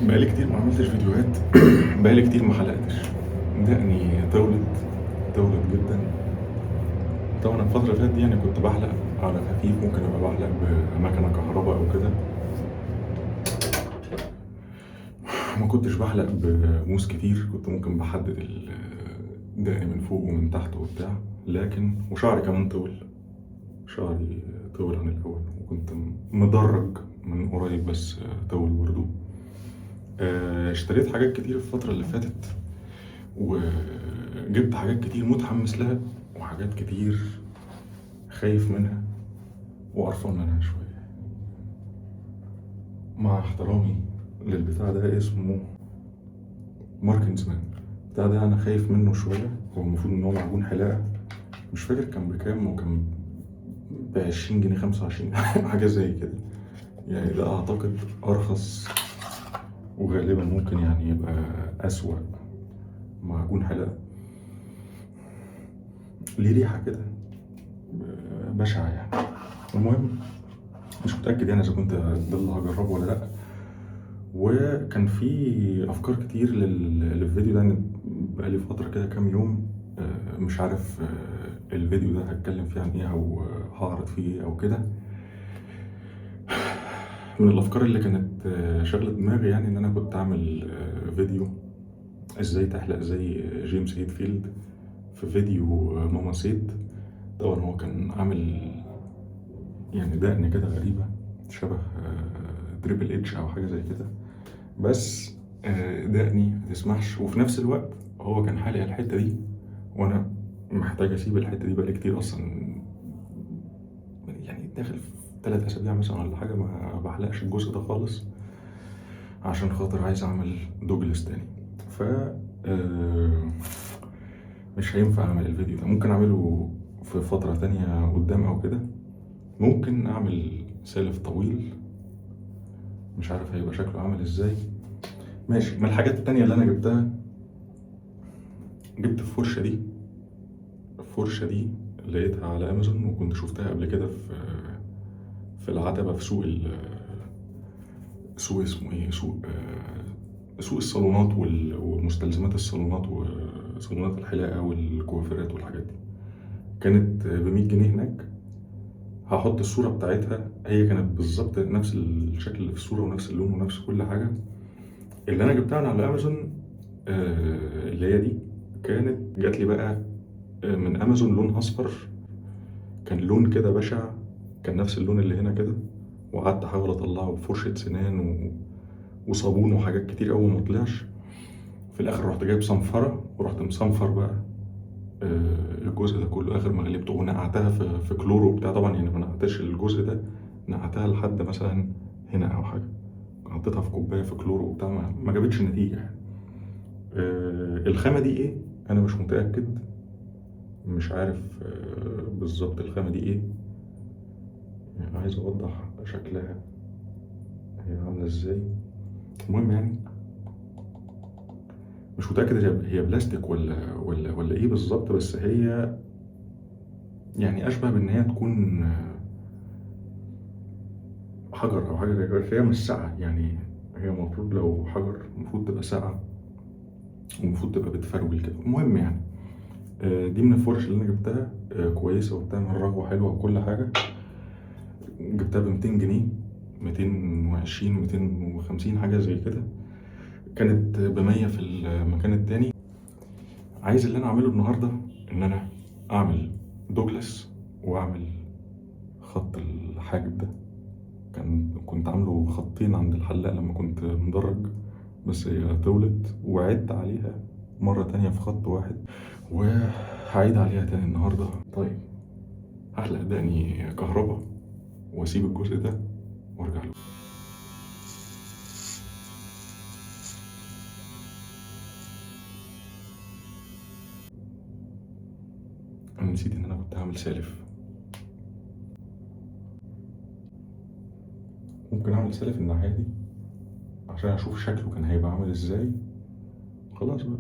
بقالي كتير ما عملتش فيديوهات. بقالي كتير ما حلقتش. دقني طولت جدا. طبعا الفترة اللي فاتت دي يعني كنت بحلق على خفيف، ممكن ابقى بحلق بمكنة كهرباء او كده. ما كنتش بحلق بموس كتير، كنت ممكن بحدد دقني من فوق ومن تحت وبتاع. لكن وشعري كمان شعري طول عن الاول، وكنت مدرج من قريب بس طول برضه. اشتريت حاجات كتير الفترة اللي فاتت، وجبت حاجات كتير متحمس لها، وحاجات كتير خايف منها وقرفان منها شوية. مع احترامي للبتاع ده، اسمه ماركنزمان. البتاع ده أنا خايف منه شوية. هو المفروض إن هو معجون حلاقة، مش فاكر كان بكام، وكان ب20 جنيه 25 حاجة زي كده. يعني ده أعتقد أرخص، وغالبا ممكن يعني يبقى أسوأ معجون حلاقة. ليه ريحة كده بشعة يعني. المهم، مش متأكد يعني إذا كنت ده اللي هجربه ولا لأ. وكان في أفكار كتير للفيديو ده. أنا بقالي فترة كده كام يوم مش عارف الفيديو ده هتكلم فيه عن إيه، أو هعرض فيه إيه أو كده. من الأفكار اللي كانت شغلة دماغي، يعني إن أنا كنت أعمل فيديو إزاي تحلق زي جيمس هيتفيلد في فيديو ماما سيد. طبعا هو كان عامل يعني دقن كده غريبة، شبه تريبل اتش أو حاجة زي كده، بس دقني ما تسمحش. وفي نفس الوقت هو كان حالق الحتة دي، وأنا محتاج أسيب الحتة دي بقالي كتير أصلا. يعني داخل في 3 أسابيع مثلا ولا حاجة ما بحلقش الجزء ده خالص، عشان خاطر عايز أعمل دوجلس تاني. ف مش هينفع أعمل الفيديو ده. ممكن أعمله في فترة تانية قدام أو كده. ممكن أعمل سالف طويل، مش عارف هيبقى شكله عامل إزاي. ماشي. من الحاجات التانية اللي أنا جبتها، جبت الفرشة دي لقيتها على أمازون، وكنت شفتها قبل كده في العتبة في سوق اسمه إيه، سوق الصالونات ومستلزمات الصالونات وصالونات الحلاقة والكوافيرات والحاجات دي. كانت ب100 جنيه هناك. هحط الصورة بتاعتها، هي كانت بالظبط نفس الشكل اللي في الصورة ونفس اللون ونفس كل حاجة. اللي أنا جبتها من على أمازون اللي هي دي، كانت جات لي بقى من أمازون لونها أصفر. كان لون كده بشع، كان نفس اللون اللي هنا كده. وقعدت أحاول أطلعه بفرشة سنان وصابون وحاجات كتير أوي، ما طلعش. في الآخر رحت جايب صنفرة ورحت مصنفر بقى الجزء ده كله، آخر ما غلبته، ونقعتها في كلور وبتاع. طبعا يعني ما نقعتش الجزء ده، نقعتها لحد مثلا هنا أو حاجة. حطيتها في كوباية في كلور وبتاع، ما جابتش نتيجة يعني. الخامة دي إيه؟ أنا مش متأكد، مش عارف بالظبط الخامة دي إيه. يعني عايز أوضح شكلها هي عاملة إزاي. المهم يعني، مش متأكد هي بلاستيك ولا إيه بالظبط، بس هي يعني أشبه بإن هي تكون حجر أو حاجة زي كده. هي مش ساقعة يعني. هي المفروض لو حجر المفروض تبقى ساقعة، والمفروض تبقى بتفرول كده. المهم يعني، دي من الفرش اللي أنا جبتها كويسة وبتعمل رغوة حلوة وكل حاجة. جبتها ب200 جنيه، 220 250 حاجة زي كده. كانت ب100 في المكان التاني. عايز اللي أنا أعمله النهاردة إن أنا أعمل دوجلاس، وأعمل خط الحاجب ده. كنت عامله خطين عند الحلاق لما كنت مدرج، بس هي طولت وعدت عليها مرة تانية في خط واحد، وهعيد عليها تاني النهاردة. طيب، هحلق دقني كهربا واسيب الجزء ده وارجع له. انا نسيت ان انا كنت هعمل سالف. ممكن اعمل سالف الناحية دي عشان اشوف شكله كان هيبقى عامل ازاي. خلاص بقى،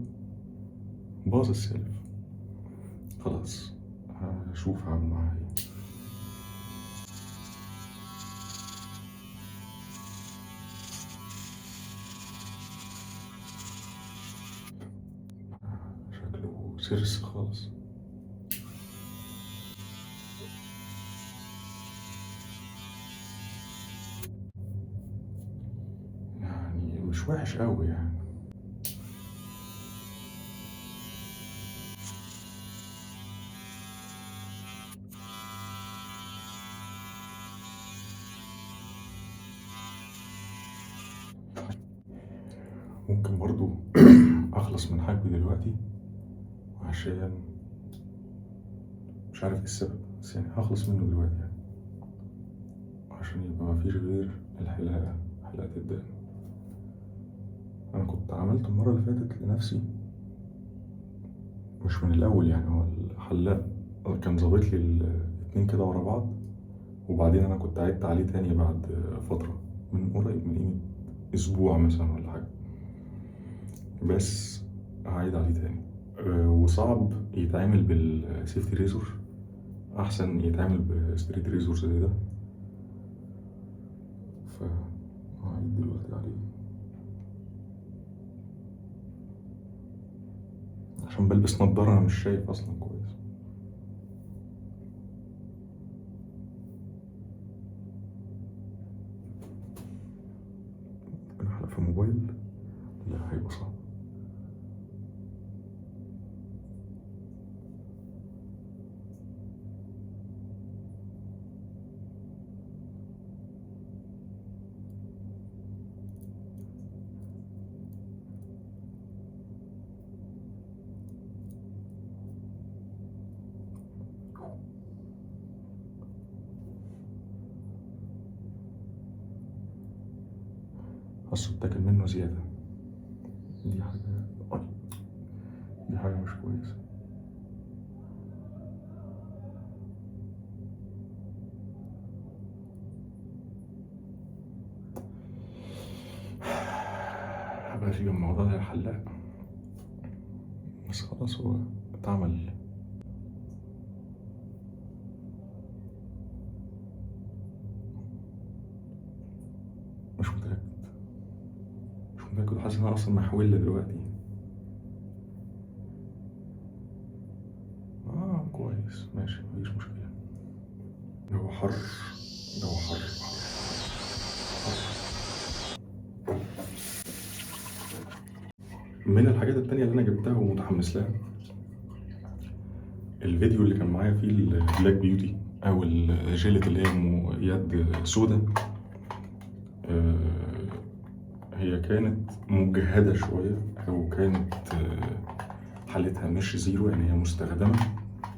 باظ السالف. خلاص، هشوف هعمل معاها ايه. سيرس خالص. يعني مش وحش قوي يعني. ممكن برضو اخلص من حاجبي دلوقتي عشان مش عارف ايه السبب، بس يعني هخلص منه دلوقتي يعني عشان يبقى مفيش غير الحلاقة، حلاقة الدقن. انا كنت عملت المرة اللي فاتت لنفسي، مش من الاول يعني، هو الحلاق كان ظابط لي الاتنين كده ورا بعض، وبعدين انا كنت عدت عليه تاني بعد فترة من قريب، من قيمة اسبوع مثلا ولا حاجة، بس هعيد عليه تاني. وصعب يتعمل بالسيفتي ريزور، احسن يتعمل بستريت ريزور زي ده، فهعيد دلوقتي عليه عشان بلبس نضارة انا مش شايف اصلا كويس. انا حلقة في الموبايل، لا هيبقى صعب. حاسه اتاكل منه زيادة، دي حاجة دي حاجة مش كويسة. هبقى في الموضوع ده الحلاق، بس خلاص هو اتعمل. مش متأكد مش متأكد، حاسس ان انا اصلا محول دلوقتي. كويس ماشي، مفيش مشكلة. جو حر، جو حر. من الحاجات التانية اللي انا جبتها ومتحمس لها، الفيديو اللي كان معايا فيه البلاك بيوتي او الجيلة اللي هي يد سودا. هي كانت مجهدة شوية، او كانت حالتها مش زيرو يعني، هي مستخدمة،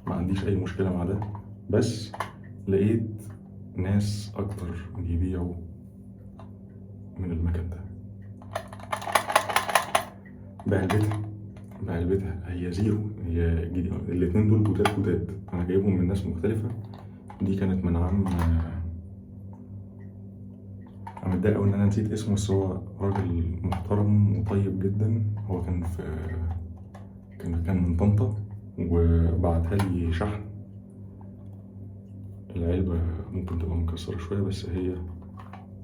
ما عنديش اي مشكلة مع ده، بس لقيت ناس اكتر بيبيعوا من المكان ده بعلبتها. هي زيرو، هي جديدة. الاتنين دول جداد، انا جايبهم من ناس مختلفة. دي كانت من عم متضايق أوي إن أنا نسيت اسمه، بس هو راجل محترم وطيب جدا. هو كان كان من طنطا، وبعتها لي شحن. العلبة ممكن تبقى مكسرة شوية، بس هي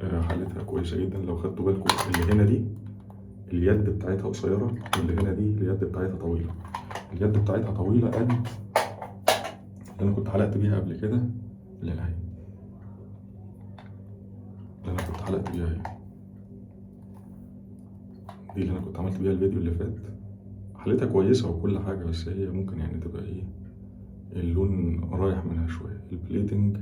حالتها كويسة جدا. لو خدتوا بالكم اللي هنا دي اليد بتاعتها قصيرة، واللي هنا دي اليد بتاعتها طويلة. اليد بتاعتها طويلة قد اللي أنا كنت حلقت بيها قبل كده، اللي أنا كنت حلقت بيها هي دي اللي أنا كنت عملت بيها الفيديو اللي فات. حالتها كويسة وكل حاجة، بس هي ممكن يعني تبقى إيه، اللون رايح منها شوية، البليتنج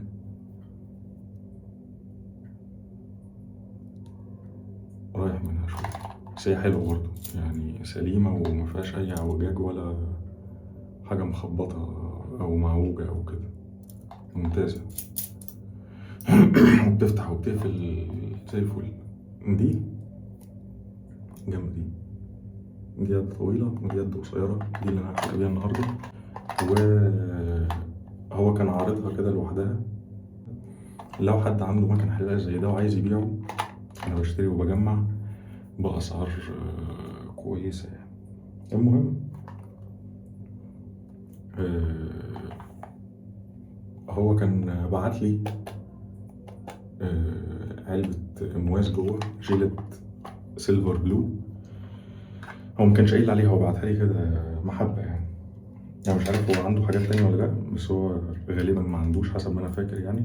رايح منها شوية، بس هي حلوة برضه يعني، سليمة ومفيهاش أي اعوجاج ولا حاجة مخبطة أو معوجة أو كده، ممتازة. وبتفتح وبتقفل زي الفل. دي جنب دي يد طويلة ودي يد قصيرة، دي اللي أنا هحكي بيها النهاردة. وهو كان عارضها كده لوحدها. لو حد عنده مكان حلاقة زي ده وعايز يبيعه، أنا بشتري وبجمع بأسعار كويسة يعني. المهم هو كان بعت لي علبة مواس جوه، جيلة سيلفر بلو. هو ما كانش قايل عليها، هو بعتها لي كده محبة يعني. يعني مش عارف هو عنده حاجات تانية ولا لأ، بس هو غالبا ما عندوش حسب ما أنا فاكر يعني.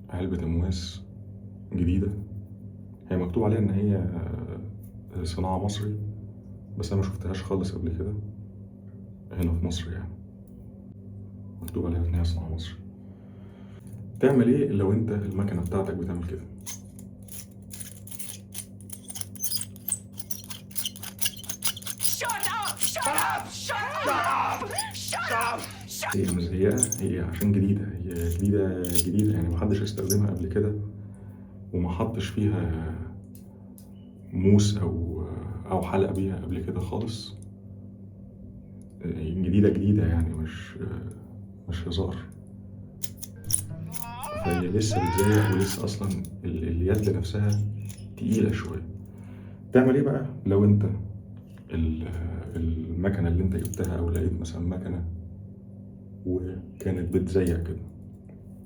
علبة أمواس جديدة، هي مكتوب عليها إن هي صناعة مصري، بس أنا ما شفتهاش خالص قبل كده هنا في مصر يعني. مكتوب عليها إن هي صناعة مصري. تعمل إيه لو أنت المكنة بتاعتك بتعمل كده؟ هي مزيقة، هي عشان جديدة، هي جديدة جديدة يعني محدش استخدمها قبل كده، وما حطش فيها موس أو حلق بيها قبل كده خالص. جديدة جديدة يعني مش هزار. فهي لسه بتزيق، ولسه أصلا اليد نفسها تقيلة شوية. تعمل إيه بقى لو أنت المكنة اللي أنت جبتها، أو لقيت مثلا مكنة وكانت بتزيق كده؟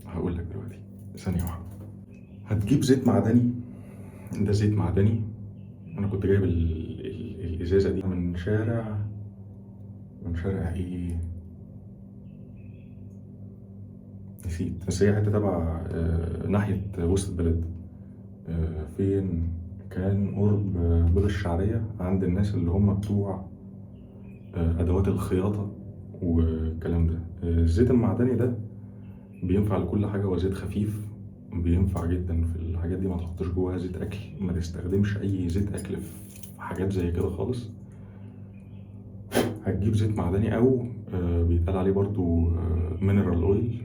هقول لك دلوقتي، ثانية واحدة. هتجيب زيت معدني، ده زيت معدني. أنا كنت جايب الإزازة دي من شارع إيه؟ نسيت، بس هي حتة تبع ناحية وسط البلد. فين كان؟ قرب باب الشعرية، عند الناس اللي هم بتوع أدوات الخياطة والكلام ده. الزيت المعدني ده بينفع لكل حاجة، هو زيت خفيف، بينفع جدا في الحاجات دي. ما تحطش جواها زيت أكل، ما تستخدمش أي زيت أكل في حاجات زي كده خالص. هتجيب زيت معدني، أو بيتقال عليه برضو مينرال أويل،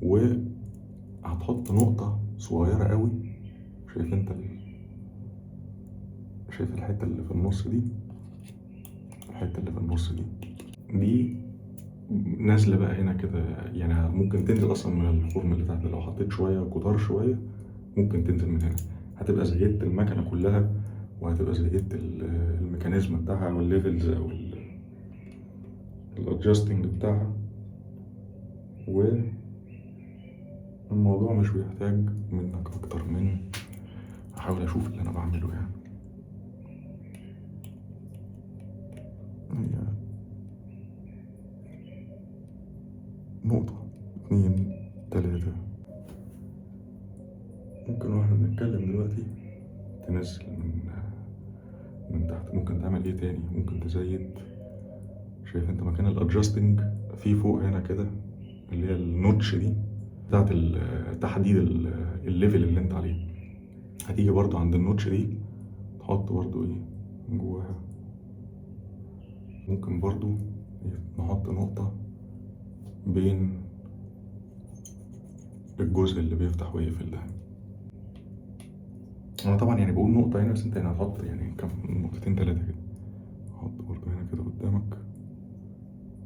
وهتحط نقطة صغيرة قوي. شايف انت شايف الحتة اللي في النص دي؟ الحتة اللي في النص دي نازلة بقى هنا كده، يعني ممكن تنزل أصلا من الخرم اللي تحت. لو حطيت شوية كتار شوية ممكن تنزل من هنا. هتبقى زيت المكنة كلها، وهتبقى زيت الميكانيزم بتاعها، أو الليفلز، أو الادجستنج بتاعها. والموضوع مش بيحتاج منك أكتر من، أحاول أشوف اللي أنا بعمله يعني. هي نقطة، 2، 3. ممكن واحنا بنتكلم دلوقتي تنزل من تحت. ممكن تعمل ايه تاني؟ ممكن تزيد. شايف انت مكان الادجستنج في فوق هنا كده، اللي هي النوتش دي بتاعت تحديد الليفل اللي انت عليه. هتيجي برضو عند النوتش دي تحط برضو ايه جواها. ممكن برضو نحط نقطة بين الجزء اللي بيفتح ويقفل ده. انا طبعا يعني بقول نقطة هنا، بس انت هنا هتحط يعني كم، نقطتين 3 كده. حط برضو هنا كده قدامك،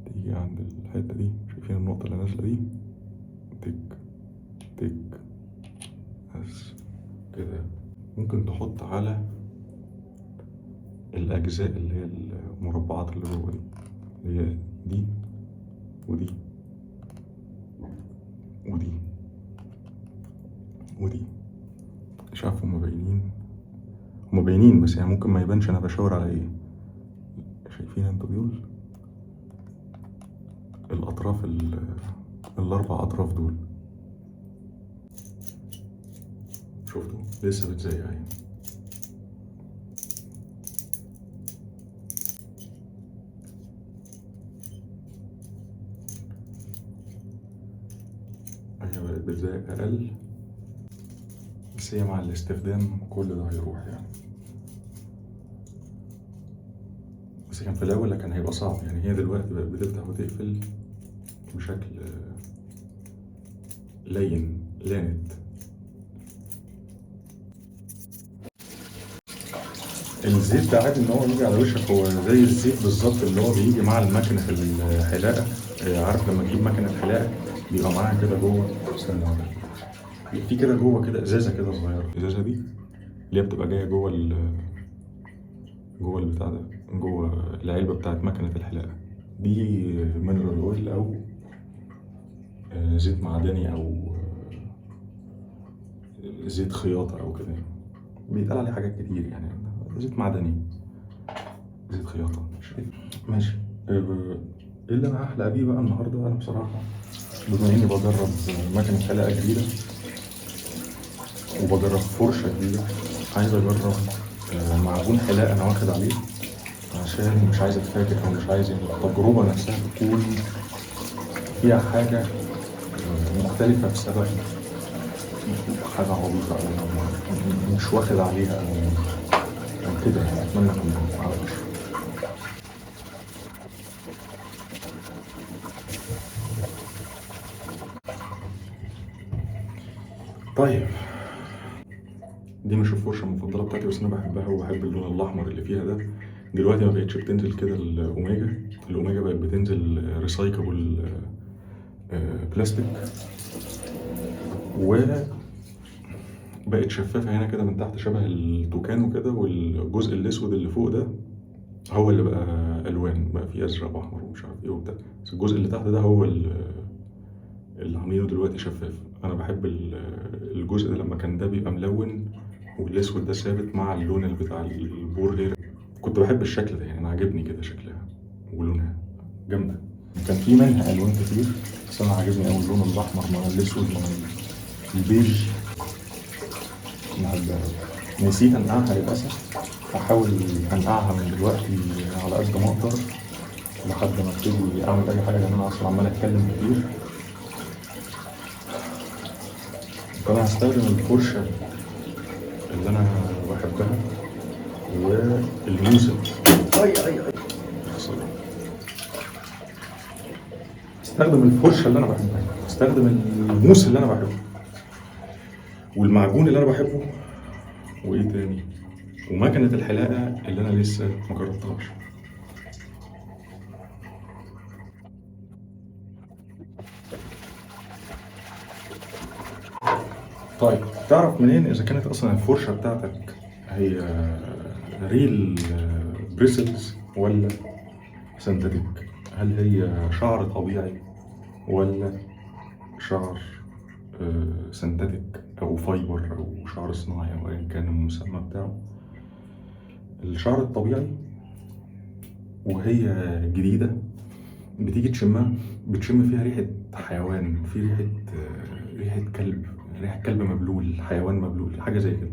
تيجي عند الحتة دي، شايفين النقطة اللي نازلة دي؟ تك تك، بس كده. ممكن تحط على الأجزاء اللي هي المربعات اللي جوه دي، اللي هي دي ودي ودي ودي. مش عارف هما باينين، بس يعني ممكن ما يبانش أنا بشاور على إيه. شايفين انتوا دول الأطراف، الأربع أطراف دول؟ شفتوا؟ لسه بتزيق اهي. هي بقت بتزيق أقل، بس هي مع الاستخدام كل ده هيروح يعني. بس كان في الأول كان هيبقى صعب يعني. هي دلوقتي بقت بتفتح وتقفل بشكل لين لانت. الزيت ده عادي ان هو يجي على وشك، هو زي الزيت بالظبط اللي هو بيجي مع المكنه في الحلاقه. عارف لما تجيب مكنه حلاقه بيبقى معاها كده جوه، استنى اقول لك، في كده جوه كده ازازه كده صغيره. الازازه دي اللي هي بتبقى جايه جوه البتاع ده، جوه العلبه بتاعت مكنه الحلاقه دي. مينرال اويل، او زيت معدني، او زيت خياطه او كده. بيتقال عليه حاجات كتير يعني. زيت معدني، زيت خياطة، ماشي. ايه اللي انا هحلق بيه بقى النهارده؟ انا بصراحه بما اني بجرب مكنه حلاقه جديده وبجرب فرشه جديده، عايز اجرب معجون حلاقه انا واخد عليه، عشان مش عايز اتفاجئ او مش عايز التجربه نفسها تكون فيها حاجه مختلفه بسبب حاجه عبيطه او أنا مش واخد عليها او كده يعني. اتمنى اكون معرفش. طيب، دي مش الفرشه المفضله بتاعتي، بس انا بحبها وبحب اللون الاحمر اللي فيها ده. دلوقتي ما بقتش بتنزل كده الاوميجا بقت بتنزل ريسايكلبل بلاستيك، وبقت شفافه هنا كده من تحت شبه التوكان وكده، والجزء الاسود اللي فوق ده هو اللي بقى الوان، بقى فيه ازرق واحمر ومش عارف ايه وبتاع، بس الجزء اللي تحت ده هو اللي عاملينه دلوقتي شفاف. انا بحب الجزء ده لما كان ده بيبقى ملون والاسود ده ثابت مع اللون اللي بتاع البور غير. كنت بحب الشكل ده يعني، انا عاجبني كده شكلها ولونها جامده. كان في منها الوان كتير، بس انا عاجبني قوي اللون الاحمر مع الاسود مع البيج. بحبها أوي. نسيت انقعها للاسف، هحاول انقعها من دلوقتي على قد ما اقدر لحد ما ابتدي اعمل اي حاجه، لان انا اصلا عمال اتكلم كتير. فانا هستخدم الفرشه اللي انا بحبها والموسم. استخدم الفرشه اللي انا بحبها، استخدم الموس اللي انا بحبه، والمعجون اللي انا بحبه، وايه تاني، ومكنه الحلاقه اللي انا لسه ما جربتهاش. طيب، تعرف منين اذا كانت اصلا الفرشه بتاعتك هي ريل بريسلز ولا سنتاتيك؟ هل هي شعر طبيعي ولا شعر سنتاتيك او فايبر او شعر صناعي او ايا كان المسمى بتاعه؟ الشعر الطبيعي وهي جديدة بتيجي تشمها، بتشم فيها ريحة حيوان، في ريحة كلب، ريحة كلب مبلول، حيوان مبلول، حاجة زي كده.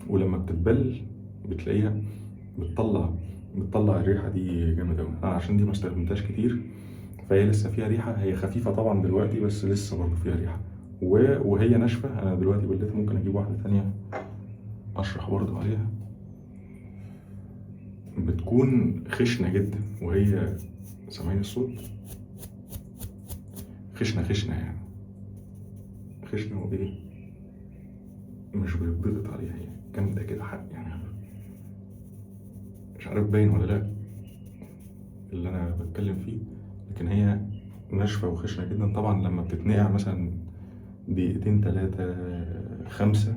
ولما بتتبل بتلاقيها بتطلع الريحة دي جامد أوي. أنا عشان دي ما استخدمتهاش كتير، فهي لسه فيها ريحة، هي خفيفة طبعا دلوقتي بس لسه برضه فيها ريحة. وهي ناشفة. أنا دلوقتي بليتها، ممكن أجيب واحدة تانية أشرح برضه عليها. بتكون خشنة جدا، وهي سامعين الصوت؟ خشنة يعني، خشنة وإيه، مش بيتضغط عليها، هي جامدة كده حق يعني. مش عارف باين ولا لأ اللي أنا بتكلم فيه، لكن هي ناشفة وخشنة جدا. طبعا لما بتتنقع مثلا دقيقتين 3 5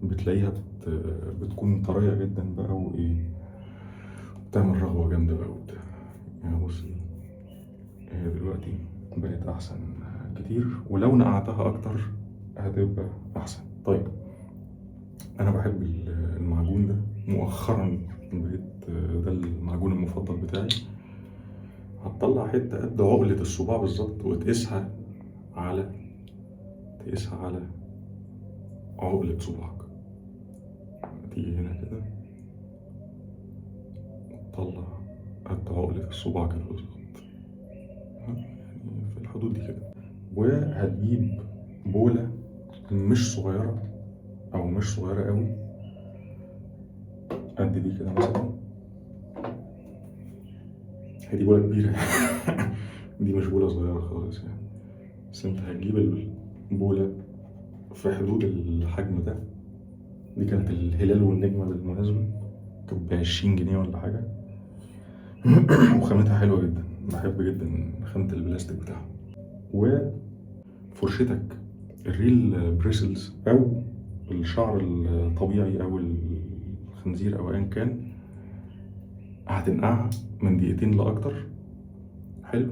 بتلاقيها بتكون طرية جدا بقى، وإيه، بتعمل رغوة جامدة بقى وبتاع. يعني بصي، هي دلوقتي بقت أحسن كتير، ولو نقعتها أكتر هتبقى أحسن. طيب، أنا بحب المعجون ده مؤخرا، بقيت ده المعجون المفضل بتاعي. هتطلع حتة قد عقلة الصباع بالظبط وتقيسها على عقلة صباعك. تيجي هنا كده تطلع قد عقلة الصباع كده بالظبط، يعني في الحدود دي كده. وهتجيب بولة مش صغيرة أو مش صغيرة قوي، قد دي كده مثلا. هي دي بولة كبيرة دي مش بولة صغيرة خالص يعني، بس انت هتجيب البولة في حدود الحجم ده. دي كانت الهلال والنجمة بالمناسبة، كانت ب20 جنيه ولا حاجة وخامتها حلوة جدا، بحب جدا خامة البلاستيك بتاعها. وفرشتك الريل بريسلز أو الشعر الطبيعي أو الخنزير أو أيا كان، هتنقعها من دقيقتين لأكتر. حلو.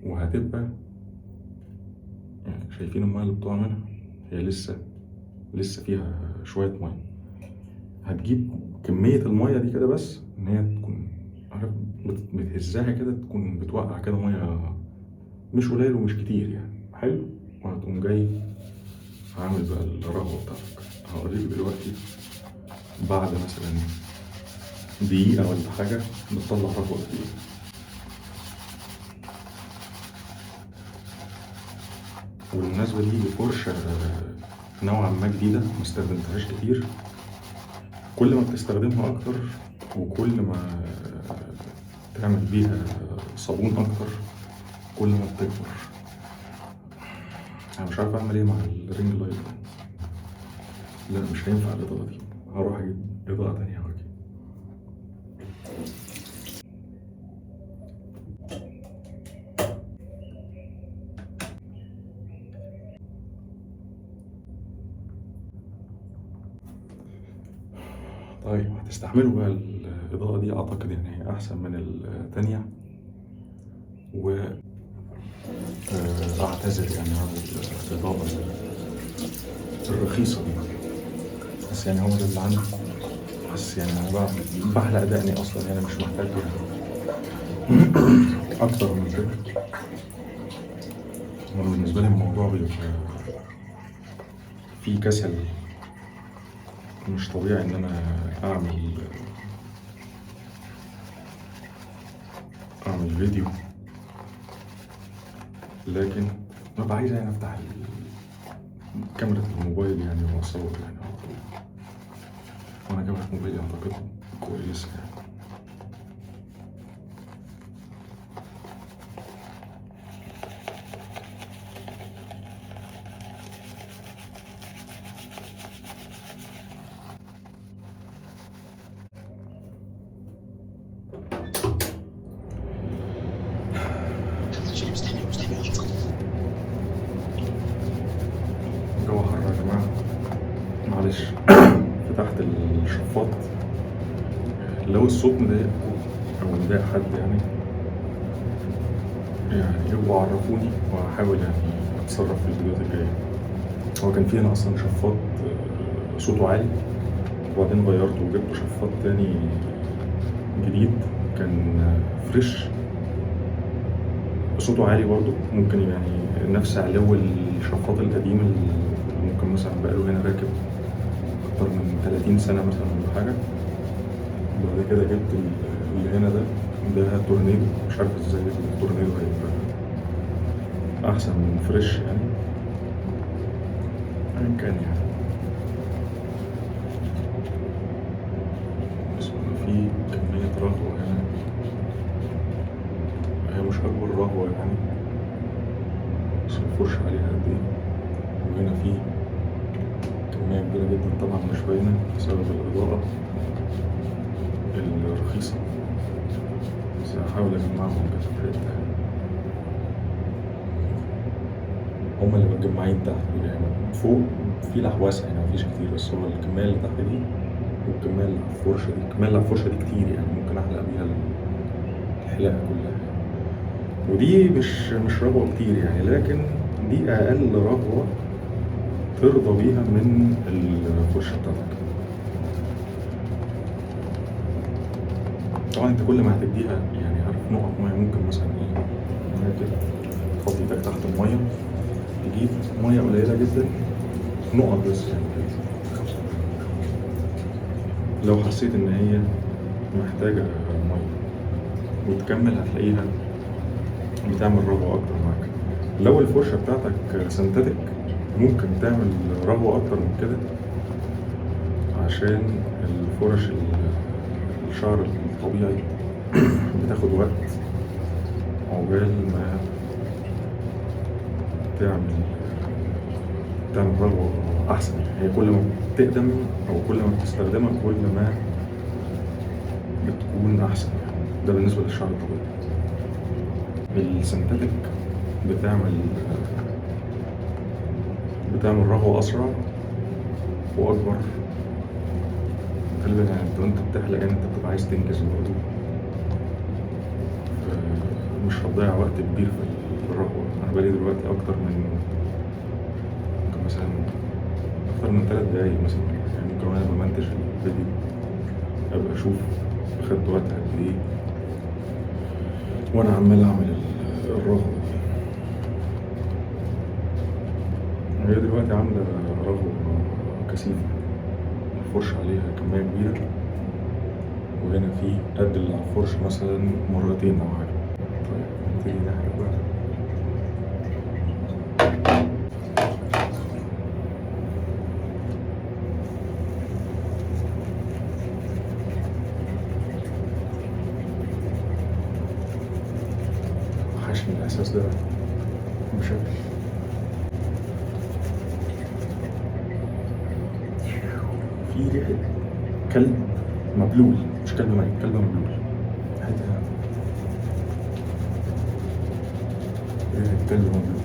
وهتبقى يعني شايفين المية اللي بتقع منها، هي لسه فيها شوية مية. هتجيب كمية المية دي كده بس إن هي تكون، عارف، بتهزها كده تكون بتوقع كده ميه مش قليل ومش كتير يعني، حلو. وهتقوم جاي عامل بقى الرغوة بتاعتك. هوريك دلوقتي بعد مثلا دقيقة ولا حاجة بتطلع رغوة قد ايه. وبالمناسبة دي فرشة نوعا ما جديدة مستخدمتهاش كتير. كل ما بتستخدمها أكتر وكل ما تعمل بيها صابون أكتر كل ما بتكبر. أنا مش عارف أعمل إيه مع الرينج لايت ده. لا مش هينفع الإضاءة دي، هروح أجيب إضاءة تانية وأجي. طيب هتستحملوا بقى الإضاءة دي، أعتقد إن هي أحسن من التانية. و أعتذر يعني عن الإضاءة الرخيصة دي، بس يعني هو ده اللي عندي. بس يعني أنا بحلق دقني أصلا يعني مش محتاج يعني أكتر من كده. أنا بالنسبة لي الموضوع بيبقى فيه كسل مش طبيعي إن أنا أعمل فيديو، لكن ببقى عايز يعني أفتح كاميرا الموبايل يعني وأصور يعني على طول. وأنا كاميرا موبايلي أعتقد كويسة يعني. الجو حر يا جماعة، معلش. فتحت الشفاط. لو الصوت مضايقكم أو مضايق حد يعني يبقوا عرفوني وهحاول يعني أتصرف في الفيديوهات الجاية. هو كان في هنا أصلا شفاط صوته عالي، وبعدين غيرته وجبت شفاط تاني جديد كان فريش صوته عالي برضه، ممكن يعني نفس علو الشفاط القديم اللي ممكن مثلا بقاله هنا راكب أكتر من 30 سنة مثلا ولا حاجة. بعد كده جبت اللي هنا ده تورنيدو، مش عارف ازاي التورنيدو هيبقى أحسن من فريش يعني، أيا كان يعني. بس في كمية رغوة هنا، هي مش أكبر رغوة يعني، بس الفرشة عليها قد إيه. وهنا في كمية كبيرة جدا طبعا مش باينة بسبب الإضاءة الرخيصة، بس هحاول أجمعهم كده في حتة. هما اللي متجمعين تحت يعني، فوق في لحواسة يعني مفيش كتير، بس هو الكمية اللي تحت دي والكمية اللي على الفرشة دي، الكمية اللي على الفرشة دي كتير يعني، ممكن أحلق بيها الحلاقة كلها. ودي مش رغوة كتير يعني، لكن دي أقل رغوة ترضى بيها من الفرشة بتاعتك. طبعا انت كل ما هتديها يعني عارف نقط ميه، ممكن مثلا كده تحط ايدك تحت الميه تجيب ميه قليله جدا نقط بس يعني. لو حسيت ان هي محتاجه ميه وتكمل هتلاقيها بتعمل رغوه اكتر معاك. لو الفرشه بتاعتك سنتاتيك ممكن تعمل رغوه اكتر من كده، عشان الفرش الشعر الطبيعي بتاخد وقت عقبال ما تعمل رغوة أحسن. هي كل ما بتقدم أو كل ما بتستخدمها كل ما بتكون أحسن يعني. ده بالنسبة للشعر الطبيعي. السنتاتيك بتعمل رغوة أسرع وأكبر غالبا يعني. وأنت بتحلق يعني أنت بتبقى عايز تنجز برضه، مش هتضيع وقت كبير في الرغوة. أنا بقالي دلوقتي أكتر من 3 دقايق مثلا يعني، ممكن وأنا بمنتج الفيديو أبقى أشوف خدت وقت قد إيه وانا عمال اعمل الرغوة دي. هي دلوقتي عاملة رغوة كثيفة، الفرشة عليها كمية كبيرة، وهنا في قد اللي على الفرشة مثلا مرتين أو حاجة. طيب نبتدي نحرق بقى. حشي الأساس ده بشكل في ريحة كلب مبلول، مش كلب ميت، كلب مبلول. ريحة كلب مبلول.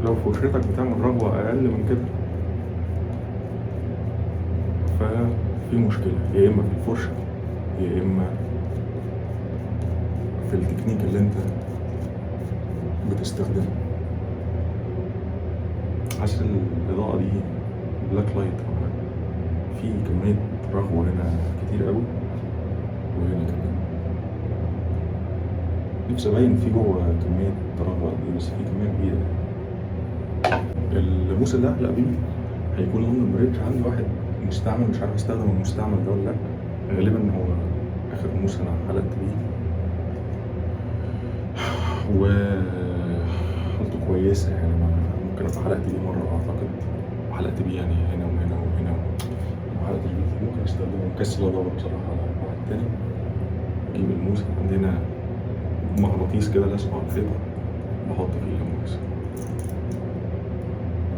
لو فرشتك بتعمل رغوة أقل من كده ففي مشكلة، يا إما في الفرشة يا إما في التكنيك اللي أنت بتستخدمه. حاسس الإضاءة دي بلاك لايت أو حاجة، في كمية رغوة هنا كتير قوي، وهنا كمان نفسي أبين في جوه كمية رغوة دي، بس في كمية كبيرة. الموس اللي هحلق بيه هيكون لندن بريدج. عندي واحد مستعمل، مش عارف استخدم المستعمل ده ولا لأ، غالبا هو آخر موس أنا حلقت بيه وحالته كويسة يعني. ممكن أبقى حلقت بيه مرة أعتقد، وحلقت بيه يعني هنا وهنا وهنا، وحلقت بيه ممكن أستخدمه. مكسل أدور بصراحة على واحد تاني. أجيب الموس، عندنا مغناطيس كده لازق على الحيطة بحط فيه الموس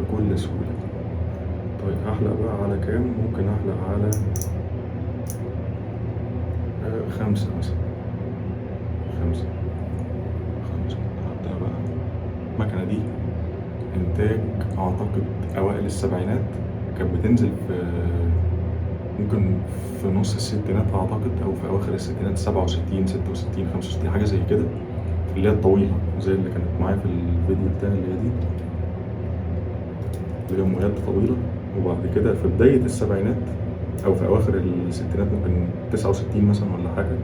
بكل سهولة. طيب هحلق بقى على كام؟ ممكن أحلق على 5 مثلا، 5. هبدأ بقى. المكنة دي إنتاج أعتقد أوائل السبعينات، كانت بتنزل في ممكن في نص الستينات أعتقد، أو في أواخر الستينات، 67 66 65 حاجة زي كده، اللي هي الطويلة زي اللي كانت معايا في الفيديو بتاعي، اللي هي دي اللي هي أم يد طويلة. وبعد كده في بداية السبعينات أو في أواخر الستينات، ممكن 69 مثلا ولا حاجة،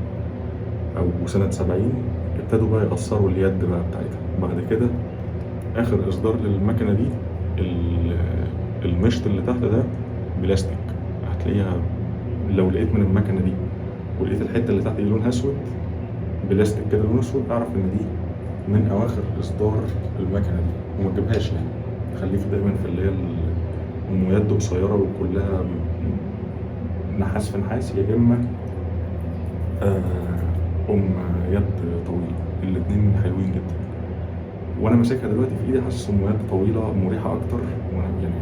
أو سنة 70، ابتدوا بقى يقصروا اليد بقى بتاعتها. بعد كده آخر إصدار للمكنة دي المشط اللي تحت ده بلاستيك. هتلاقيها لو لقيت من المكنة دي ولقيت الحتة اللي تحت دي لونها أسود، بلاستيك كده لونه أسود، أعرف إن دي من أواخر إصدار المكنة دي، وما تجيبهاش يعني. خليك دايما في اللي هي أم يد قصيرة وكلها نحاس في نحاس، يا إما أم يد طويلة. الاتنين حلوين جدا، وأنا ماسكها دلوقتي في إيدي حاسس أم يد طويلة مريحة أكتر، وأنا يعني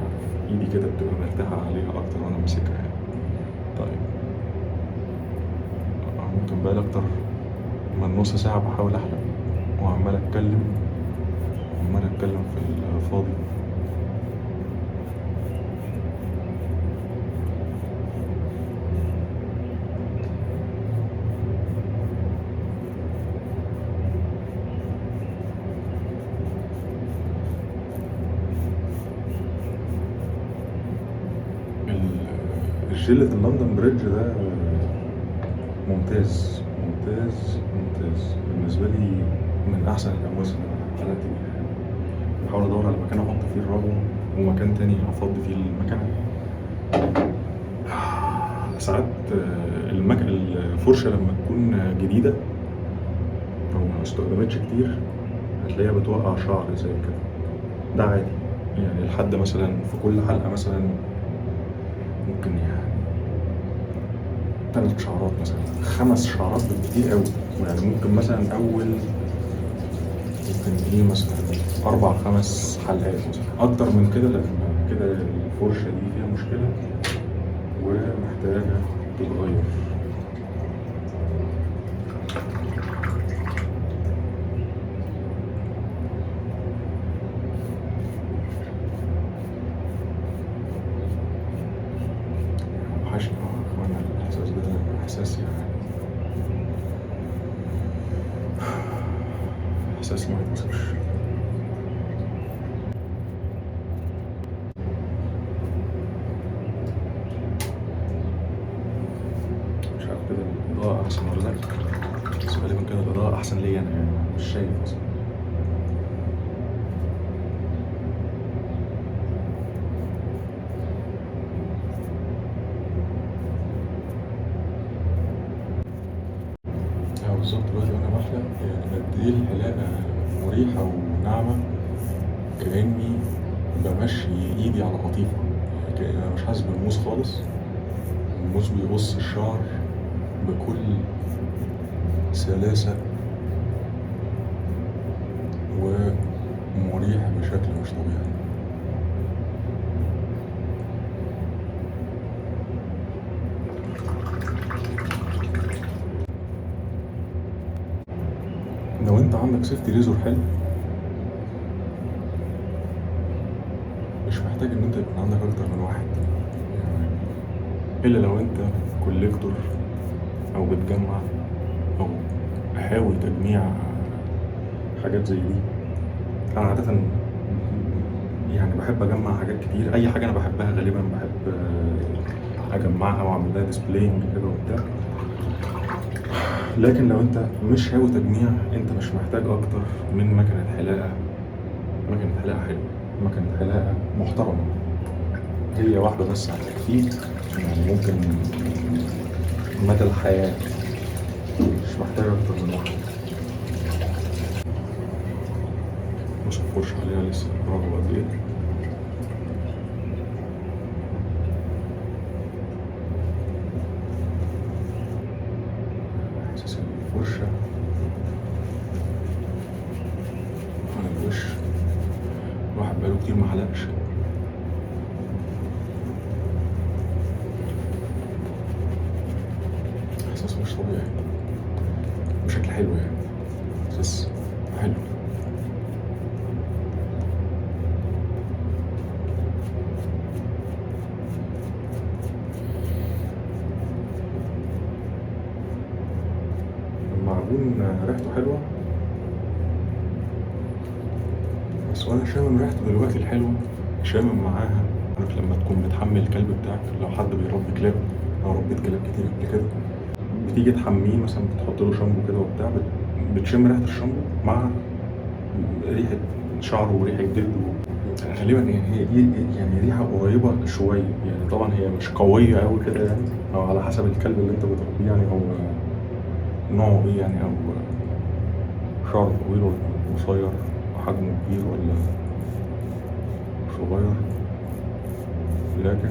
إيدي كده بتبقى مرتاحة عليها أكتر وأنا ماسكها يعني. طيب ممكن بقالي أكتر من نص ساعة بحاول أحلق وعمال أتكلم في الفاضي. الجيلة اللندن بريدج ده ممتاز بالنسبة لي، من أحسن الأمواس اللي أنا حلقت بيها. بحاول أدور على مكان أحط فيه الرغوة ومكان تاني أفضي فيه المكنة. ساعات الفرشة لما تكون جديدة أو ما استخدمتش كتير هتلاقيها بتوقع شعر زي كده. ده عادي يعني، لحد مثلا في كل حلقة مثلا ممكن يعني 3 شعرات مثلا، 5 شعرات بالكتير قوي يعني. ممكن مثلا أول ممكن مثلا 4 5 حلقات مثلا. أكتر من كده لأ، كده الفرشة دي فيها مشكلة ومحتاجة تتغير. إحساس ما يتوصفش. مش عارف كده الإضاءة أحسن ولا لأ، بس غالبا كده الإضاءة أحسن ليا أنا، يعني مش شايف أصلا. بالظبط دلوقتي وأنا بحلق يعني قد إيه الحلاقة مريحة وناعمة، كأني بمشي إيدي على قطيفة، يعني كأني أنا مش حاسس بالموس خالص. الموس بيقص الشعر بكل سلاسة ومريح بشكل مش طبيعي. لو انت عندك سيفتي ريزور حلو، مش محتاج ان انت يكون عندك اكتر من واحد يعني، الا لو انت كوليكتور او بتجمع او هاوي تجميع حاجات زي دي. انا عادة يعني بحب اجمع حاجات كتير، اي حاجة انا بحبها غالبا بحب اجمعها واعمل لها ديسبلاينج كده وبتاع. لكن لو انت مش هاوي تجميع، انت مش محتاج اكتر من مكنة حلاقة. مكنة حلاقة حلوة، مكنة حلاقة محترمة، هي واحدة بس هتكفيك، يعني ممكن مدى الحياة، مش محتاج أكتر من واحد. مش هنخش عليها لسه برافو قد إيه. إحساس الفرشة على الوش، الواحد بقاله كتير محلقش. إحساس مش طبيعي بشكل حلو يعني، إحساس حلو. المعجون ريحته حلوة، بس وأنا شامم ريحته دلوقتي الحلوة، شامم معاها. عارف لما تكون بتحمل الكلب بتاعك، لو حد بيربي كلاب أو ربيت كلاب كتير قبل كده، بتيجي تحميه مثلا، بتحط له شامبو كده وبتاع، بتشم ريحة الشامبو مع ريحة شعره وريحة جلده. غالبا يعني هي دي يعني ريحة قريبة شوية يعني، طبعا هي مش قوية أوي كده يعني، أو على حسب الكلب اللي أنت بتربيه يعني، هو نوعه إيه يعني، أو شعره طويل ولا قصير، حجمه كبير ولا صغير. لكن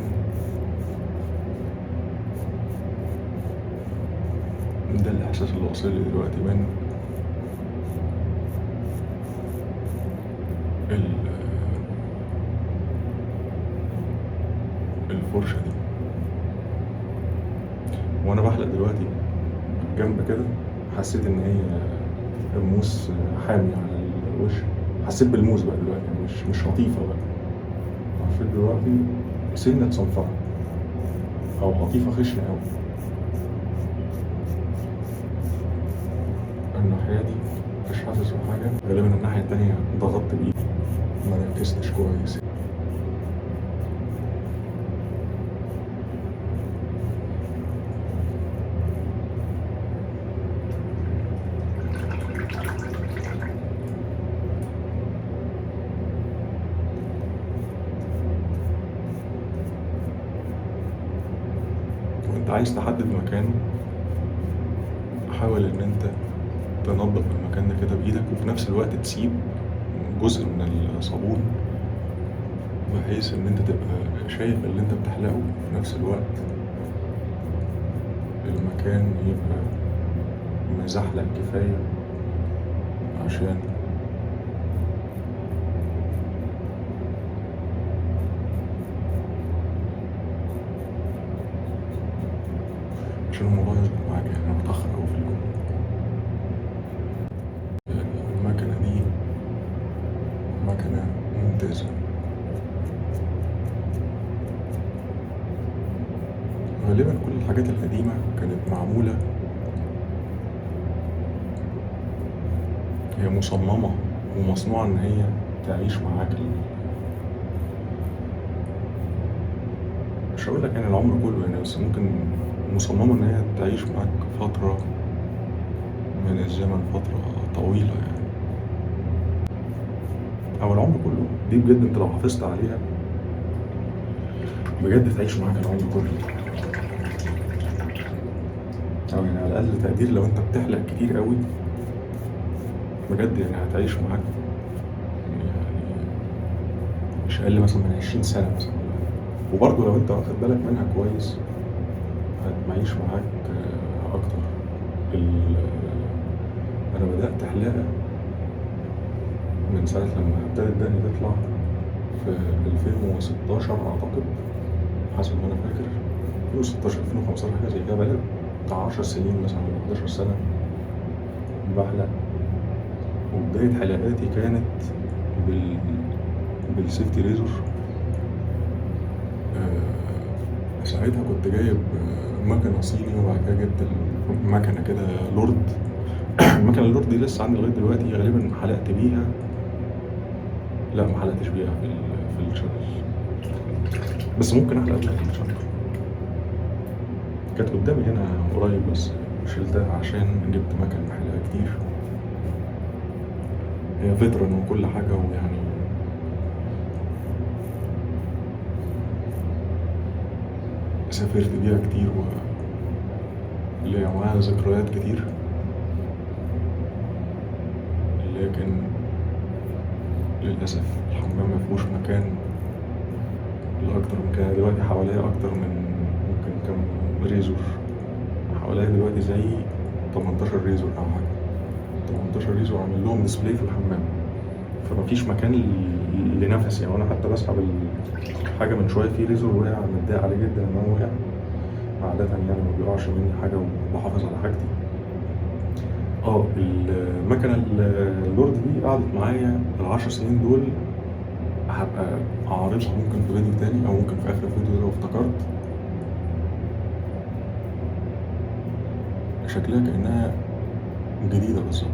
ده الإحساس اللي واصل لي دلوقتي من الفرشة دي. وأنا بحلق دلوقتي جنب كده، حسيت إن هي الموس حامي على الوش، حسيت بالموس بقى دلوقتي يعني، مش لطيفة بقى. حسيت دلوقتي سنة صنفرة أو قطيفة خشنة أوي. الناحية دي مش حاسس بحاجة، غالبا الناحية التانية ضغطت بإيدي، ما ركزتش كويس. وانت عايز تحدد مكان، حاول ان انت تنظف المكان ده كده بايدك، وفي نفس الوقت تسيب جزء من الصابون، بحيث ان انت تبقى شايف اللي انت بتحلقه، في نفس الوقت المكان يبقى مزحلق كفاية عشان الموضوع يظبط معاك يعني. انا متأخر اوي في اليوم يعني. المكنة دي مكنة ممتازة، غالبا كل الحاجات القديمة كانت معمولة هي مصممة ومصنوعة إن هي تعيش معاك مش هقول لك يعني العمر كله يعني، بس ممكن مصممة إن هي تعيش معاك فترة من الزمن، فترة طويلة يعني، أو العمر كله. دي بجد أنت لو حافظت عليها بجد تعيش معاك العمر كله، أو يعني على الأقل تقدير لو أنت بتحلق كتير قوي بجد يعني هتعيش معاك يعني مش أقل مثلا من 20 سنة مثلا. وبرضه لو أنت واخد بالك منها كويس هتعيش معاك أكتر. أنا بدأت حلاقة من ساعة لما ابتدت دقني تطلع في 2016 أعتقد، حسب ما أنا فاكر 2016 2015 حاجة زي كده. بقالي بتاع 10 سنين مثلا ولا 11 سنة بحلق. وبداية حلقاتي كانت بالسيفتي ريزور. ساعتها كنت جايب مكنة صيني، وبعد كده جبت المكنة كده لورد. المكنة اللورد دي لسه عندي لغاية دلوقتي، غالبا حلقت بيها، لا ما حلقتش بيها في الشانل، بس ممكن احلق بيها في الشانل. كانت قدامي هنا قريب بس شلتها عشان جبت مكن حلاقة كتير. هي فيترن وكل حاجة، ويعني سافرت بيها كتير وليا معاها ذكريات كتير، لكن للأسف الحمام مفيهوش مكان لأكتر من كده. دلوقتي حواليا أكتر من ممكن كام ريزور، حواليا دلوقتي زي 18 ريزور أو حاجة. 18 ريزور عامل لهم ديسبلاي في الحمام، فمفيش مكان لنفسي. يعني أنا حتى بسحب الحاجة من شوية، في ريزور وقع متضايق عليه جدا إن هو وقع. عادة يعني ما بيقعش مني حاجة وبحافظ على حاجتي. المكنة اللورد دي قعدت معايا ال10 سنين دول. هبقى أعرضها ممكن في فيديو تاني، أو ممكن في آخر الفيديو لو افتكرت. شكلها كأنها جديدة بالظبط.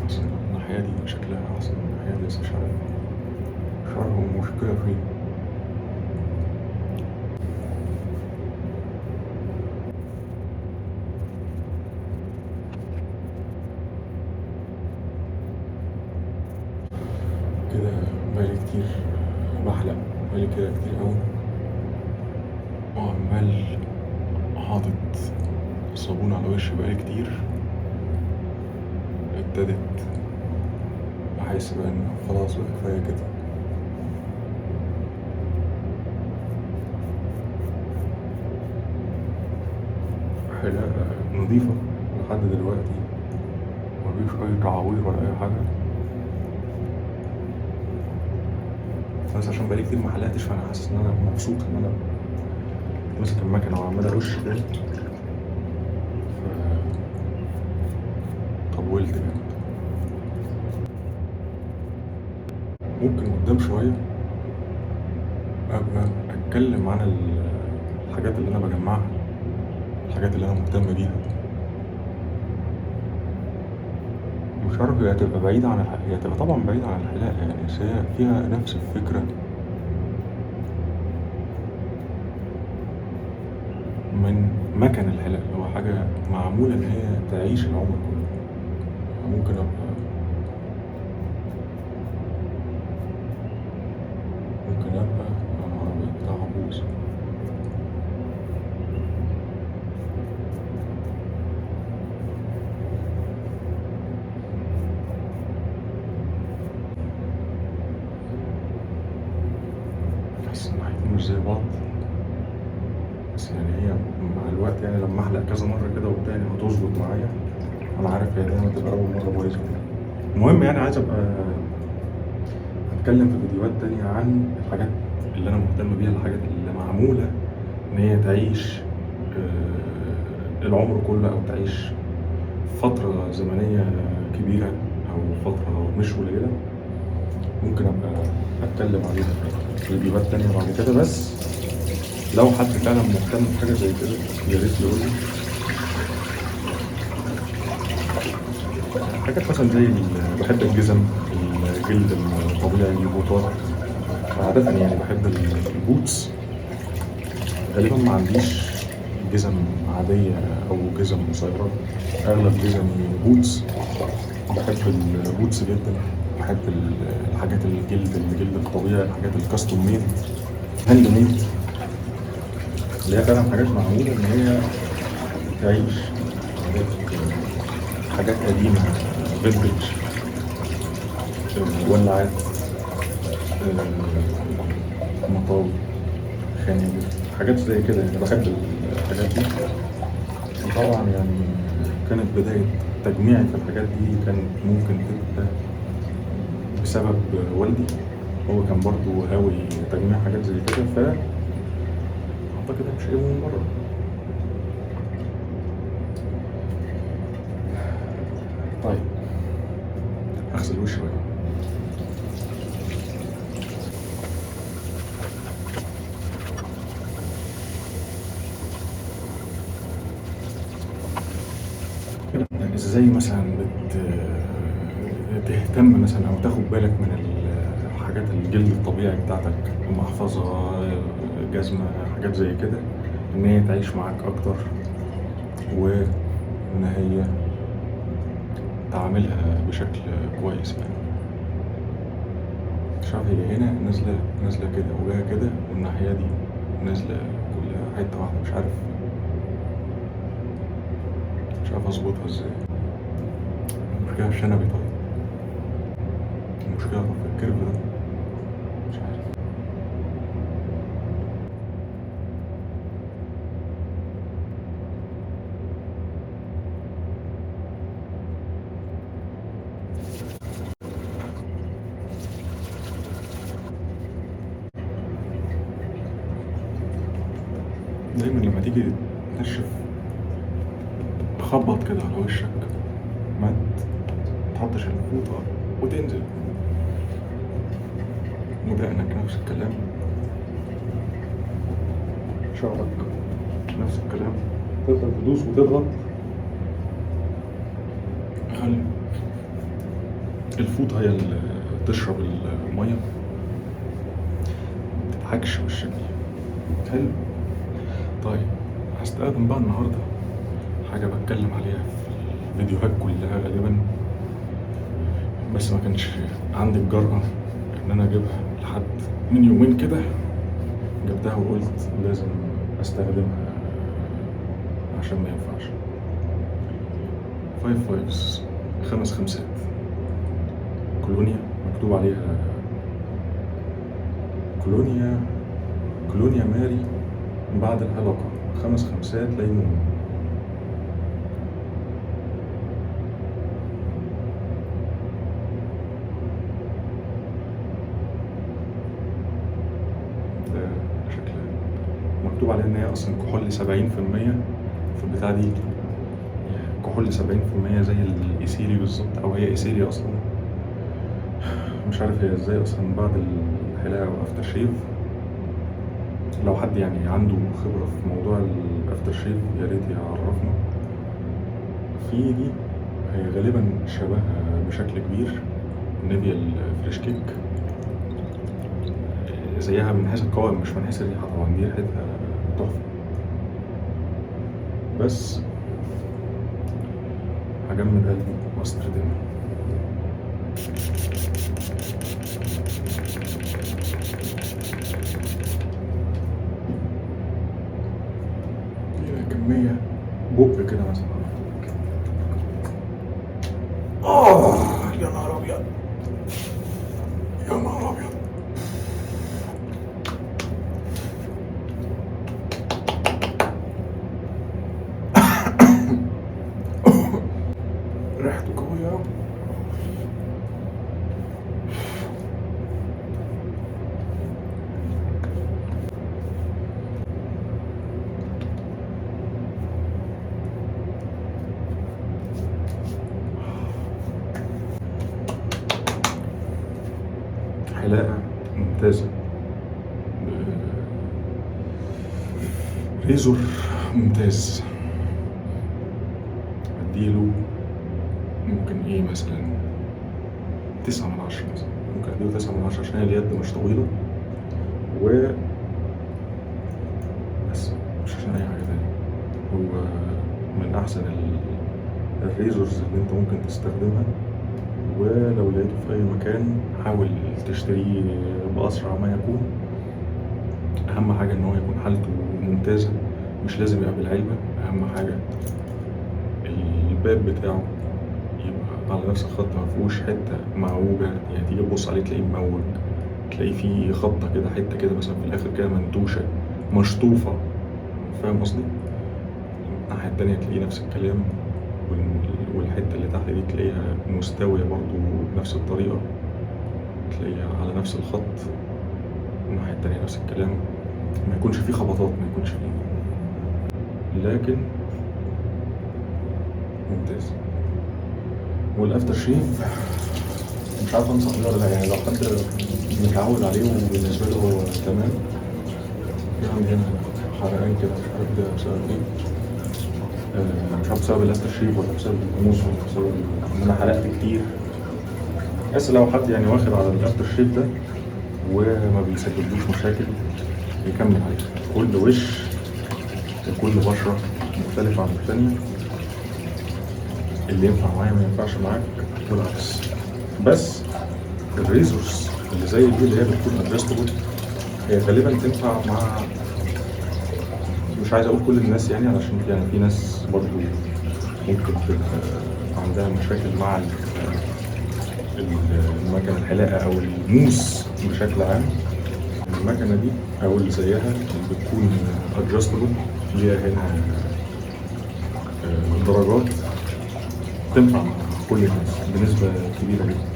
بس الناحية دي شكلها أحسن من الناحية دي، بس مش عارف المشكلة فين. كده بقالي كتير بحلق، بقالي كده كتير أوي، وعمال حاطط الصابون على وشي بقالي كتير. ابتدت أحس بقى إن خلاص بقى كفاية كده. حلاقة نظيفة لحد دلوقتي، مفيش أي تعوير ولا أي حاجة. بس عشان بقالي كتير محلقتش، فأنا حاسس إن أنا مبسوط إن أنا ماسك المكنة وعمال أرش كده. طولت جامد. ممكن قدام شوية أبقى أتكلم عن الحاجات اللي أنا بجمعها، الحاجات اللي أنا مهتم بيها. مش عارف هي هتبقى بعيدة عن هي هتبقى طبعا بعيدة عن الحلاقة يعني، بس هي فيها نفس الفكرة من مكن الحلاقة، اللي هو حاجة معمولة إن هي تعيش العمر كله. ممكن أبقى أنا بتاع عبوس. بس الناحيتين مش زي بعض، بس يعني هي مع الوقت يعني لما أحلق كذا مرة كده وبتاع هتظبط معايا. أنا عارف هي دايما تبقى أول مرة بايظة. المهم يعني عايز أبقى أتكلم في فيديوهات تانية عن الحاجات اللي أنا مهتم بيها، الحاجات اللي معمولة إن هي تعيش العمر كله، أو تعيش فترة زمنية كبيرة، أو فترة مش قليلة. ممكن أبقى أتكلم عليها في فيديوهات تانية بعد كده. بس لو حد فعلا مهتم بحاجة زي كده يا ريت يقول لي، حاجات مثلا زي بحب الجزم، الجلد الطبيعي، البوتات. عادة يعني بحب البوتس. غالبا ما عنديش جزم عادية أو جزم قصيرة، أغلب جزمي بوتس. بحب البوتس جدا. بحب الحاجات الجلد الطبيعي، الحاجات الكاستوم ميد، هاند ميد، اللي هي فعلا حاجات معمولة إن هي تعيش. حاجات قديمة، فينتج، ولاعات، مطاوي، خناجر، حاجات زي كده. يعني بحب الحاجات دي. وطبعا يعني كانت بداية تجميعي في الحاجات دي كانت ممكن تبقى بسبب والدي. هو كان برضو هاوي تجميع حاجات زي كده، فأعتقد أنا مش جايبه من بره. طيب، أغسل وشي بقى. ازاي مثلا تهتم مثلا او تاخد بالك من الحاجات الجلد الطبيعي بتاعتك، محفظة، جزمة، حاجات زي كده، ان هي تعيش معاك اكتر، وان هي تعاملها بشكل كويس. يعني مش عارف، هي هنا نازلة كده وجاية كده، والناحية دي نازلة كلها حتة واحدة. مش عارف اظبطها ازاي. المشكلة في شنبي. طيب، المشكلة في الكيرف ده، مش عارف. دايما لما تيجي تنشف، تخبط كده على وشك، ما تحطش الفوطة وتنزل. ودقنك نفس الكلام، شعرك نفس الكلام. تفضل تدوس وتضغط. خلي الفوطة هي اللي تشرب المية، متضحكش وشك. حلو. طيب، هستخدم بقى النهاردة حاجة بتكلم عليها في الفيديوهات كلها غالبا، بس ما كانش عندي الجرأة ان انا اجيبها لحد من يومين كده. جبتها وقلت لازم استخدمها عشان ما ينفعش. 5 فايفز، 5 خمسات، كولونيا مكتوب عليها كولونيا ماري بعد الحلقة، 5 خمسات ليمون. ده شكلها مكتوب عليها ان هي اصلا كحول 70% في البتاع دي. كحول 70% زي الايسيري بالظبط، او هي ايسيري اصلا. مش عارف هي ازاي اصلا بعد الحلاقة وافتر شيف. لو حد يعني عنده خبرة في موضوع الافتر شيف يا ريت يعرفنا. في دي هي غالبا شبهها بشكل كبير نيفيا الفريش كيك، زيها من حيث القوام مش من حيث الريحة. طبعا دي ريحتها تحفة، بس هجمد قلبي واستخدمها. كمية بق كده مثلا. يا نهار ابيض، يا نهار ابيض. ريحته قوية أوي. حلاقة ممتازة، ريزور ممتاز. اديله ممكن إيه مثلا 9/10 مثلا، ممكن أديله 9/10 عشان هي اليد مش طويلة و بس، مش عشان أي حاجة تانية. هو من أحسن الريزورز اللي أنت ممكن تستخدمها، ولو لقيته في أي مكان حاول تشتريه بأسرع ما يكون. أهم حاجة إن هو يكون حالته ممتازة، مش لازم يبقى بالعلبة. أهم حاجة الباب بتاعه يبقى على نفس الخط، مفيهوش حتة معوجة، يعني تيجي تبص عليه تلاقيه مموج، تلاقيه فيه خبطة كده، حتة كده مثلا في الآخر كده منتوشة مشطوفة. فاهم قصدي؟ الناحية التانية تلاقيه نفس الكلام، والحتة اللي تحت دي تلاقيها مستوية برضو بنفس الطريقة، تلاقيها على نفس الخط. الناحية التانية نفس الكلام، ما يكونش فيه خبطات، ما يكونش فيه، لكن ممتاز. والافتر شيف مش عارف انصح بيه ولا لا، يعني لو حد متعود عليه وبالنسبه له هو تمام. في عندي هنا حرقان كده، مش عارف ده بسبب ايه. مش عارف بسبب الافتر شيف ولا بسبب الناموس ولا بسبب ان انا حرقت كتير. بس لو حد يعني واخد على الافتر شيف ده وما بيسببلوش مشاكل يكمل عليه. كل وش وكل بشرة مختلفة عن التانية، اللي ينفع معايا ما ينفعش معاك والعكس. بس الريزورس اللي زي دي اللي هي بتكون ادجستبل، هي غالبا تنفع مع، مش عايز اقول كل الناس يعني، علشان يعني في ناس برضو ممكن تبقى عندها مشاكل مع المكنة الحلاقة او الموس بشكل عام. المكنة دي او اللي زيها اللي بتكون ادجستبل، ليها هنا درجات، تنفع مع كل الناس بنسبة كبيرة جدا.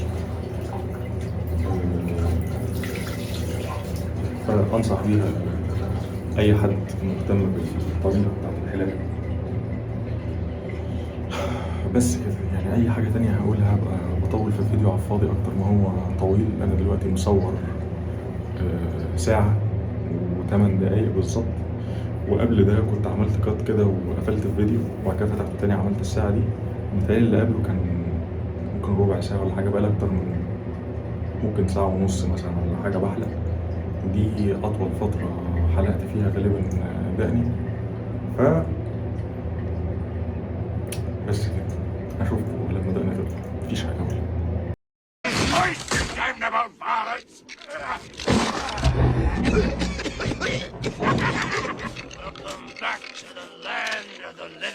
فأنصح بيها أي حد مهتم بالطريقة بتاعت الحلاقة. بس كده يعني، أي حاجة تانية هقولها هبقى بطول في الفيديو على الفاضي أكتر ما هو طويل. أنا دلوقتي مصور ساعة و8 دقايق بالظبط، وقبل ده كنت عملت كات كده وقفلت الفيديو وبعد كده فتحته تاني عملت الساعة دي. متهيألي اللي قبله كان ممكن ربع ساعة ولا حاجة، بقالها أكتر من ممكن ساعة ونص مثلا ولا حاجة بحلق. دي أطول فترة حلقت فيها غالبا دقني. ف بس كده، أشوفكم لما دقني تطلع، مفيش حاجة أقولها. Welcome back to the land of the living.